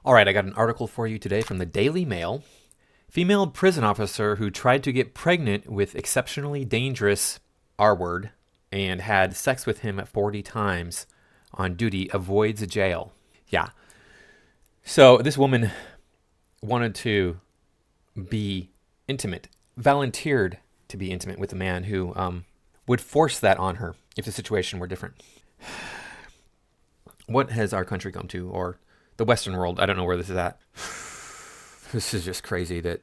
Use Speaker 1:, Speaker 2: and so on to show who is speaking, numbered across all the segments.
Speaker 1: All right, I got an article for you today from the Daily Mail. Female prison officer who tried to get pregnant with exceptionally dangerous R word and had sex with him 40 times on duty avoids jail. Yeah. So this woman wanted to be intimate, volunteered to be intimate with a man who would force that on her if the situation were different. What has our country come to, or the Western world? I don't know where this is at. This is just crazy that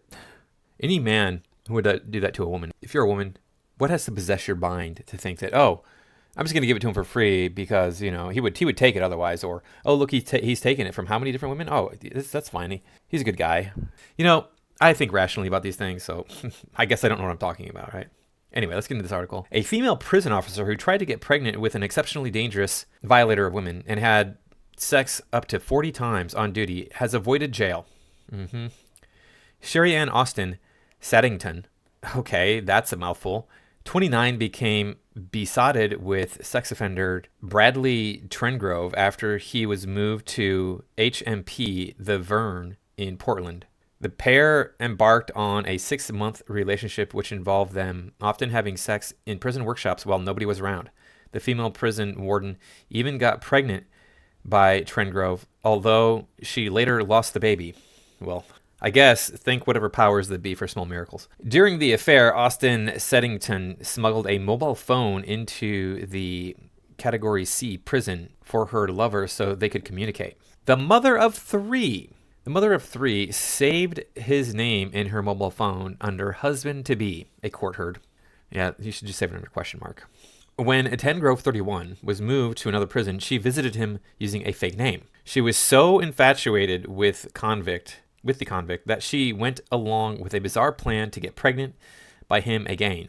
Speaker 1: any man who would do that to a woman, if you're a woman, what has to possess your mind to think that, oh, I'm just going to give it to him for free because, you know, he would take it otherwise, or, oh, look, he's taken it from how many different women? Oh, that's fine. He's a good guy. You know, I think rationally about these things, so I guess I don't know what I'm talking about, right? Anyway, let's get into this article. A female prison officer who tried to get pregnant with an exceptionally dangerous violator of women and had sex up to 40 times on duty has avoided jail. Sherry Ann Austin Saddington, okay, that's a mouthful, 29, became besotted with sex offender Bradley Trengrove after he was moved to HMP The Vern in Portland. The pair embarked on a 6-month relationship which involved them often having sex in prison workshops while nobody was around. The female prison warden even got pregnant by Trengrove, although she later lost the baby. Well, I guess think whatever powers that be for small miracles. During the affair, Austin Seddington smuggled a mobile phone into the Category C prison for her lover so they could communicate. The mother of three saved his name in her mobile phone under husband-to-be, a court heard. Yeah, you should just save it under question mark. When Tengrove 31 was moved to another prison, she visited him using a fake name. She was so infatuated with the convict that she went along with a bizarre plan to get pregnant by him again.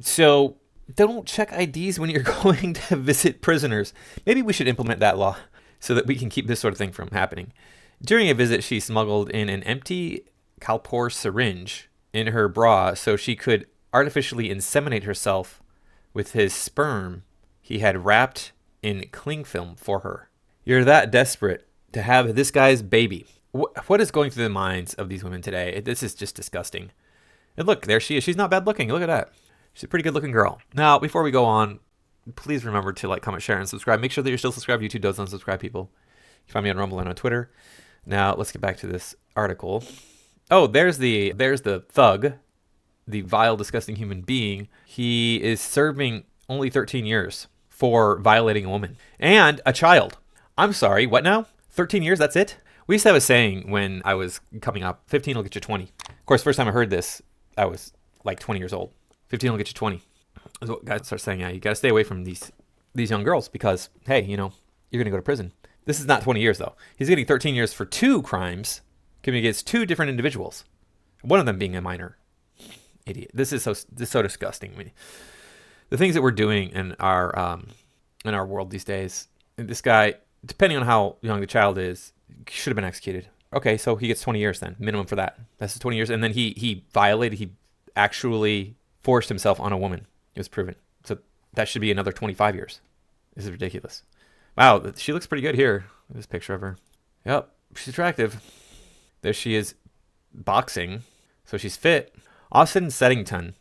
Speaker 1: So don't check IDs when you're going to visit prisoners. Maybe we should implement that law so that we can keep this sort of thing from happening. During a visit, she smuggled in an empty Calpol syringe in her bra so she could artificially inseminate herself with his sperm he had wrapped in cling film for her. You're that desperate to have this guy's baby. What is going through the minds of these women today? This is just disgusting. And look, there she is. She's not bad looking. Look at that. She's a pretty good looking girl. Now, before we go on, please remember to like, comment, share, and subscribe. Make sure that you're still subscribed. YouTube does unsubscribe people. You can find me on Rumble and on Twitter. Now, let's get back to this article. Oh, there's the thug, the vile, disgusting human being. He is serving only 13 years for violating a woman and a child. I'm sorry, what now? 13 years, that's it? We used to have a saying when I was coming up, 15 will get you 20. Of course, first time I heard this, I was like 20 years old. 15 will get you 20. That's what guys start saying. Yeah, you got to stay away from these young girls because, hey, you know, you're going to go to prison. This is not 20 years, though. He's getting 13 years for 2 crimes committed against 2 different individuals, one of them being a minor. Idiot. This is so disgusting. I mean, the things that we're doing in our world these days, this guy, depending on how young the child is, should have been executed. Okay, so he gets 20 years then, minimum for that. That's the 20 years. And then he actually forced himself on a woman. It was proven. So that should be another 25 years. This is ridiculous. Wow, she looks pretty good here. This picture of her. Yep, she's attractive. There she is boxing. So she's fit. Austin Seddington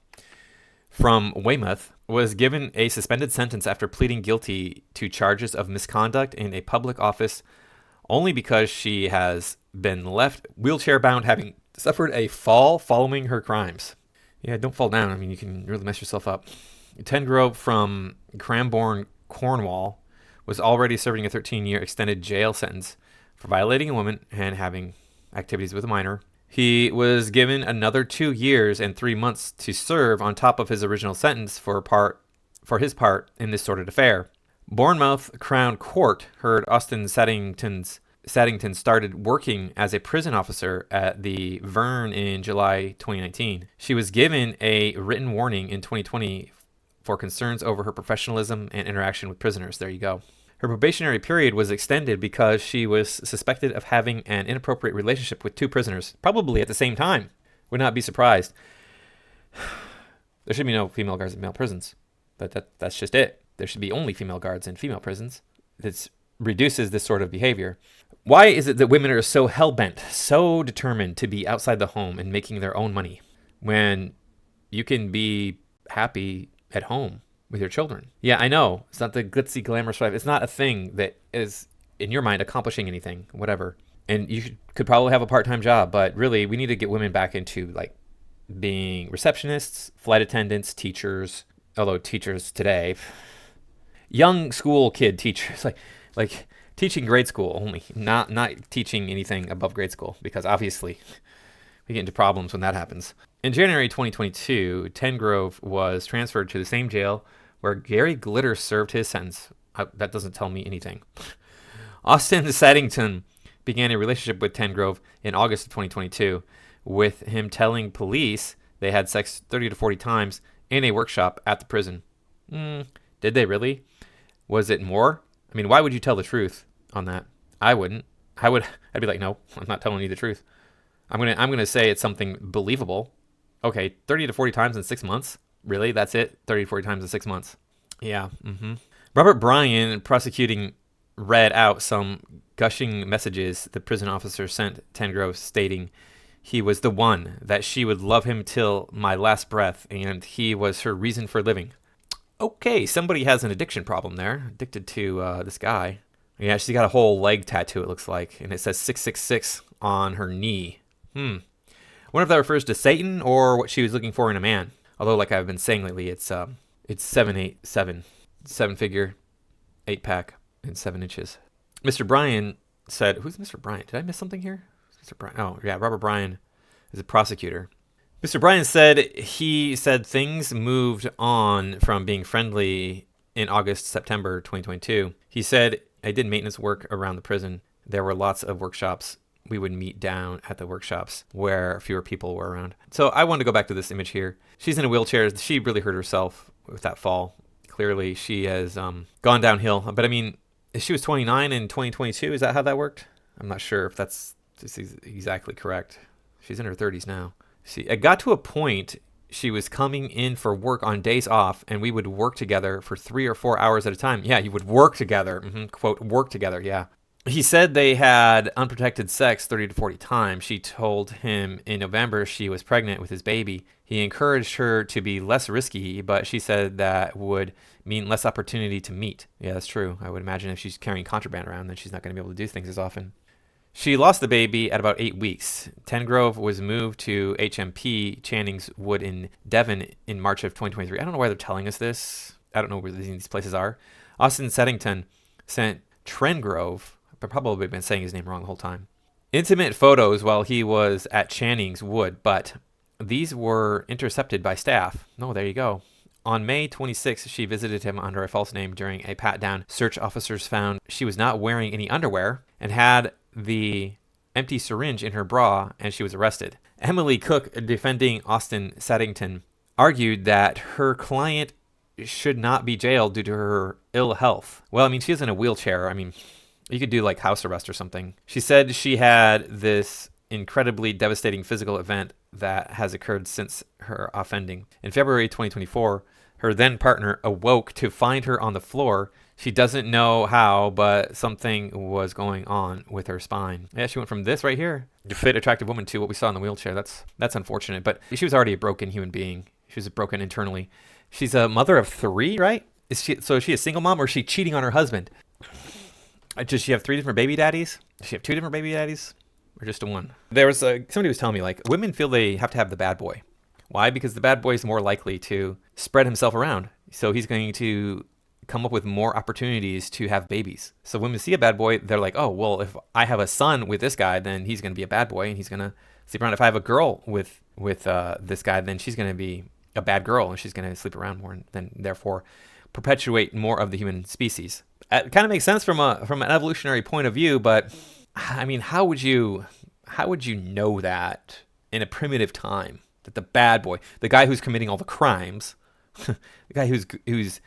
Speaker 1: from Weymouth was given a suspended sentence after pleading guilty to charges of misconduct in a public office only because she has been left wheelchair-bound, having suffered a fall following her crimes. Yeah, don't fall down. I mean, you can really mess yourself up. Tengrove from Cranbourne, Cornwall, was already serving a 13-year extended jail sentence for violating a woman and having activities with a minor. He was given another 2 years and 3 months to serve on top of his original sentence for his part in this sordid affair. Bournemouth Crown Court heard Austin Saddington started working as a prison officer at the Vern in July 2019. She was given a written warning in 2020 for concerns over her professionalism and interaction with prisoners. There you go. Her probationary period was extended because she was suspected of having an inappropriate relationship with 2 prisoners, probably at the same time. Would not be surprised. There should be no female guards in male prisons, but that's just it. There should be only female guards in female prisons. It reduces this sort of behavior. Why is it that women are so hell-bent, so determined to be outside the home and making their own money when you can be happy at home with your children? Yeah, I know. It's not the glitzy, glamorous life. It's not a thing that is, in your mind, accomplishing anything, whatever. And you could probably have a part-time job, but really, we need to get women back into like being receptionists, flight attendants, teachers. Although teachers today, young school kid teachers, like teaching grade school only, not teaching anything above grade school, because obviously we get into problems when that happens. In January 2022, Tengrove was transferred to the same jail where Gary Glitter served his sentence. That doesn't tell me anything. Austin Seddington began a relationship with Tengrove in August of 2022, with him telling police they had sex 30 to 40 times in a workshop at the prison. Did they really? Was it more? I mean, why would you tell the truth on that? I wouldn't. I'd be like, no, I'm not telling you the truth. I'm gonna say it's something believable. Okay, 30 to 40 times in 6 months? Really? That's it? 30 to 40 times in 6 months? Yeah. Robert Bryan, prosecuting, read out some gushing messages the prison officer sent Tengrove, stating he was the one, that she would love him till my last breath, and he was her reason for living. Okay, somebody has an addiction problem there. Addicted to this guy. Yeah, she's got a whole leg tattoo, it looks like, and it says 666 on her knee. Wonder if that refers to Satan or what she was looking for in a man. Although, like I've been saying lately, it's 787, 7-figure, 8-pack, and 7 inches. Mr. Bryan said, who's Mr. Bryan? Did I miss something here? Mr. Bryan. Oh, yeah, Robert Bryan is a prosecutor. Mr. Bryan said he said things moved on from being friendly in August, September 2022. He said, I did maintenance work around the prison. There were lots of workshops. We would meet down at the workshops where fewer people were around. So I wanted to go back to this image here. She's in a wheelchair. She really hurt herself with that fall. Clearly, she has gone downhill. But I mean, if she was 29 in 2022, is that how that worked? I'm not sure if that's just exactly correct. She's in her 30s now. It got to a point she was coming in for work on days off, and we would work together for 3 or 4 hours at a time. Yeah, you would work together. Quote, work together, yeah. He said they had unprotected sex 30 to 40 times. She told him in November she was pregnant with his baby. He encouraged her to be less risky, but she said that would mean less opportunity to meet. Yeah, that's true. I would imagine if she's carrying contraband around, then she's not going to be able to do things as often. She lost the baby at about 8 weeks. Tengrove was moved to HMP Channing's Wood in Devon in March of 2023. I don't know why they're telling us this. I don't know where these places are. Austin Seddington sent Trengrove, I've probably been saying his name wrong the whole time, intimate photos while he was at Channing's Wood, but these were intercepted by staff. No, there you go. On May 26th, she visited him under a false name during a pat-down. Search officers found she was not wearing any underwear and had the empty syringe in her bra, and she was arrested. Emily Cook, defending Austin Seddington, argued that her client should not be jailed due to her ill health. Well, I mean, she is in a wheelchair. I mean, you could do like house arrest or something. She said she had this incredibly devastating physical event that has occurred since her offending. In February 2024, her then partner awoke to find her on the floor. She doesn't know how, but something was going on with her spine. Yeah, she went from this right here, a fit, attractive woman, to what we saw in the wheelchair. That's unfortunate, but she was already a broken human being. She was broken internally. She's a mother of 3, right? Is she a single mom, or is she cheating on her husband? Does she have 3 different baby daddies? Does she have 2 different baby daddies? Or just a one? There was somebody was telling me, like, women feel they have to have the bad boy. Why? Because the bad boy is more likely to spread himself around. So he's going to come up with more opportunities to have babies. So when we see a bad boy, they're like, oh, well, if I have a son with this guy, then he's going to be a bad boy and he's going to sleep around. If I have a girl with this guy, then she's going to be a bad girl and she's going to sleep around more and then therefore perpetuate more of the human species. It kind of makes sense from an evolutionary point of view, but I mean, how would you know that in a primitive time, that the bad boy, the guy who's committing all the crimes, the guy who's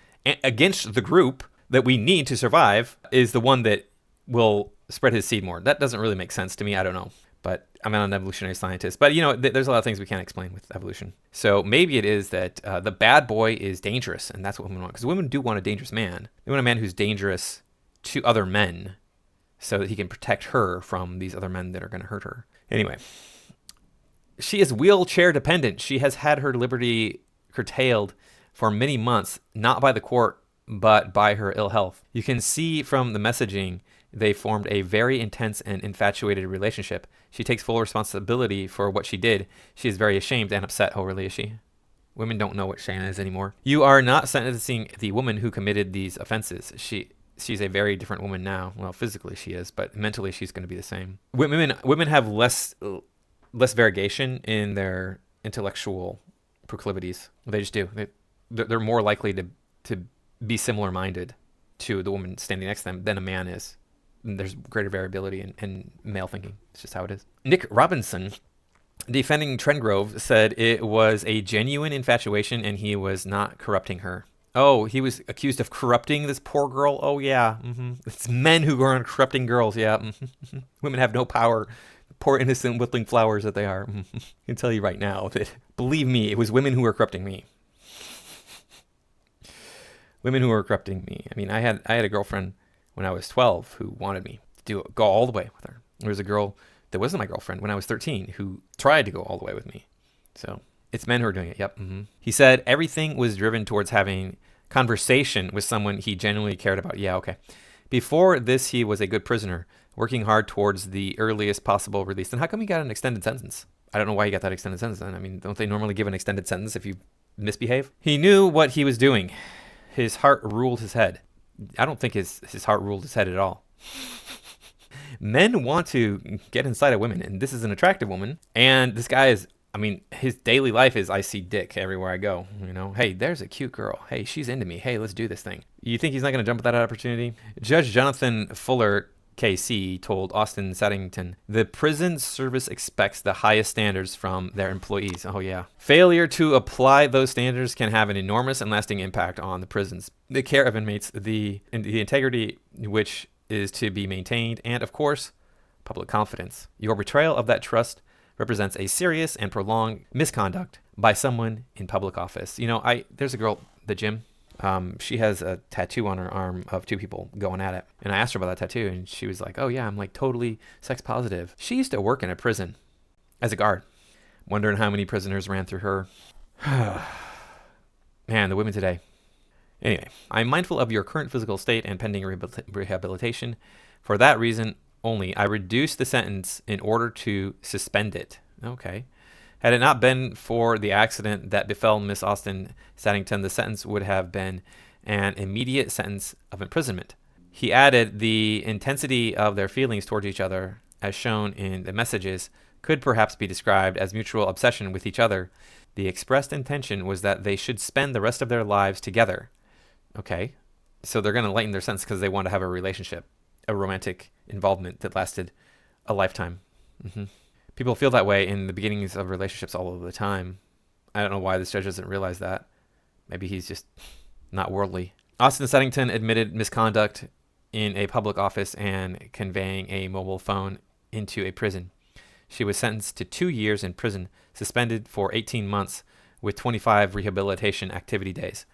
Speaker 1: against the group that we need to survive, is the one that will spread his seed more? That doesn't really make sense to me. I don't know, but I'm not an evolutionary scientist. But you know, there's a lot of things we can't explain with evolution. So maybe it is that the bad boy is dangerous, and that's what women want. Because women do want a dangerous man. They want a man who's dangerous to other men. so that he can protect her from these other men that are going to hurt her. Anyway, she is wheelchair dependent. She has had her liberty curtailed for many months, not by the court, but by her ill health. You can see from the messaging they formed a very intense and infatuated relationship. She takes full responsibility for what she did. She is very ashamed and upset. Oh, really, is she? Women don't know what shame is anymore. You are not sentencing the woman who committed these offenses. She's a very different woman now. Well, physically she is, but mentally she's going to be the same. Women have less variegation in their intellectual proclivities. They just do. They're more likely to be similar minded to the woman standing next to them than a man is. There's greater variability in male thinking. It's just how it is. Nick Robinson, defending Trendgrove, said it was a genuine infatuation and he was not corrupting her. Oh, he was accused of corrupting this poor girl? Oh, yeah. It's men who go around corrupting girls, yeah. Women have no power. Poor innocent whittling flowers that they are. I can tell you right now that, believe me, it was women who were corrupting me. Women who were corrupting me. I mean, I had a girlfriend when I was 12 who wanted me to go all the way with her. There was a girl that wasn't my girlfriend when I was 13 who tried to go all the way with me. So it's men who are doing it. Yep. He said everything was driven towards having conversation with someone he genuinely cared about. Yeah, okay. Before this, he was a good prisoner, working hard towards the earliest possible release. Then how come he got an extended sentence? I don't know why he got that extended sentence then. I mean, don't they normally give an extended sentence if you misbehave? He knew what he was doing. His heart ruled his head. I don't think his heart ruled his head at all. Men want to get inside of women, and this is an attractive woman. And this guy is, I mean, his daily life is I see dick everywhere I go. You know, hey, there's a cute girl. Hey, she's into me. Hey, let's do this thing. You think he's not going to jump at that opportunity? Judge Jonathan Fuller, KC, told Austin Seddington, the prison service expects the highest standards from their employees. Oh, yeah. Failure to apply those standards can have an enormous and lasting impact on the prisons, the care of inmates, the integrity which is to be maintained, and, of course, public confidence. Your betrayal of that trust represents a serious and prolonged misconduct by someone in public office. You know, there's a girl at the gym. She has a tattoo on her arm of two people going at it. And I asked her about that tattoo, and she was like, oh, yeah, I'm like totally sex positive. She used to work in a prison as a guard. Wondering how many prisoners ran through her. Man, the women today. Anyway, I'm mindful of your current physical state and pending rehabilitation. For that reason only, I reduced the sentence in order to suspend it. Okay. Had it not been for the accident that befell Miss Austin Seddington, the sentence would have been an immediate sentence of imprisonment. He added the intensity of their feelings towards each other, as shown in the messages, could perhaps be described as mutual obsession with each other. The expressed intention was that they should spend the rest of their lives together. Okay, so they're going to lighten their sentence because they want to have a relationship, a romantic involvement that lasted a lifetime. People feel that way in the beginnings of relationships all of the time. I don't know why this judge doesn't realize that. Maybe he's just not worldly. Austin Seddington admitted misconduct in a public office and conveying a mobile phone into a prison. She was sentenced to 2 years in prison, suspended for 18 months with 25 rehabilitation activity days.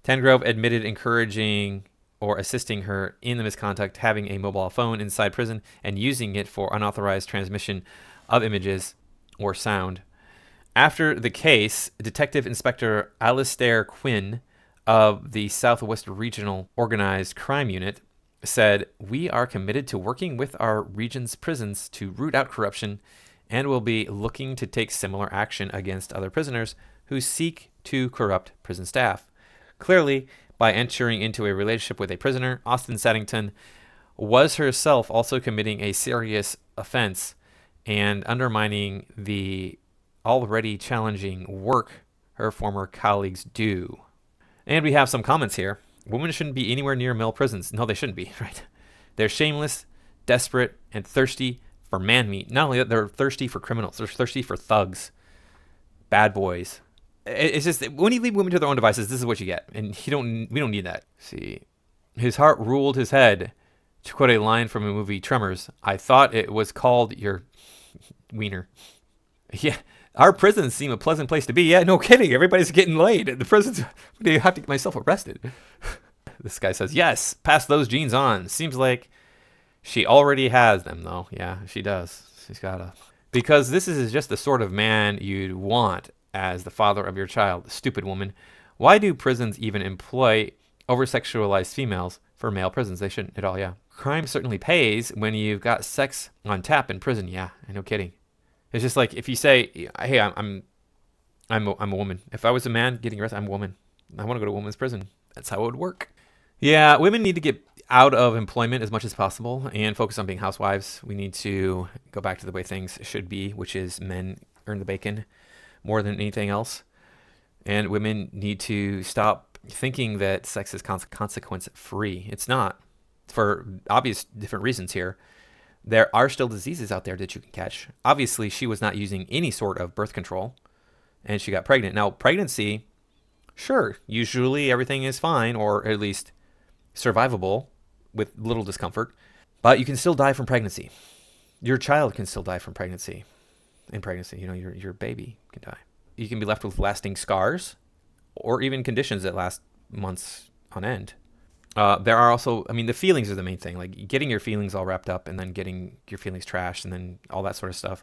Speaker 1: Tengrove admitted encouraging or assisting her in the misconduct, having a mobile phone inside prison and using it for unauthorized transmission of images or sound. After the case, Detective Inspector Alistair Quinn of the Southwest Regional Organized Crime Unit said, we are committed to working with our region's prisons to root out corruption and will be looking to take similar action against other prisoners who seek to corrupt prison staff. Clearly, by entering into a relationship with a prisoner, Austin Seddington was herself also committing a serious offense and undermining the already challenging work her former colleagues do. And we have some comments here. Women shouldn't be anywhere near male prisons. No, they shouldn't be, right? They're shameless, desperate, and thirsty for man meat. Not only that, they're thirsty for criminals. They're thirsty for thugs, bad boys. It's just, when you leave women to their own devices, this is what you get. And we don't need that. See, his heart ruled his head. To quote a line from a movie, Tremors, I thought it was called your wiener. Yeah, our prisons seem a pleasant place to be. Yeah, no kidding. Everybody's getting laid. The prisons, I have to get myself arrested. This guy says, yes, pass those genes on. Seems like She already has them, though. Yeah, she does. She's got to. Because this is just the sort of man you'd want as the father of your child. Stupid woman. Why do prisons even employ over sexualized females for male prisons? They shouldn't at all, yeah. Crime certainly pays when you've got sex on tap in prison. Yeah, no kidding. It's just like if you say, "Hey, I'm a woman." If I was a man getting arrested, I'm a woman. I want to go to a women's prison. That's how it would work. Yeah, women need to get out of employment as much as possible and focus on being housewives. We need to go back to the way things should be, which is men earn the bacon more than anything else. And women need to stop thinking that sex is consequence free. It's not, for obvious different reasons here. There are still diseases out there that you can catch. Obviously, she was not using any sort of birth control and she got pregnant. Now, pregnancy, sure, usually everything is fine, or at least survivable with little discomfort, but you can still die from pregnancy. Your child can still die from pregnancy. In pregnancy, your baby can die. You can be left with lasting scars or even conditions that last months on end. There are also, the feelings are the main thing. Like getting your feelings all wrapped up and then getting your feelings trashed and then all that sort of stuff.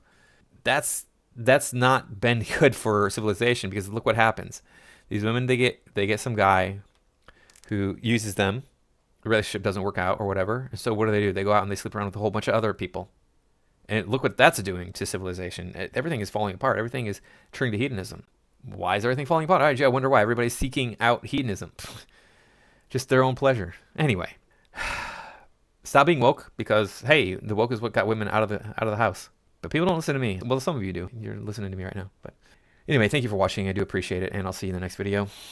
Speaker 1: That's not been good for civilization, because look what happens. These women, they get some guy who uses them. The relationship doesn't work out or whatever. And so what do? They go out and they sleep around with a whole bunch of other people. And look what that's doing to civilization. Everything is falling apart. Everything is turning to hedonism. Why is everything falling apart? I wonder why. Everybody's seeking out hedonism. Just their own pleasure. Anyway, stop being woke, because hey, the woke is what got women out of the house. But people don't listen to me. Well, some of you do. You're listening to me right now. But anyway, thank you for watching. I do appreciate it, and I'll see you in the next video.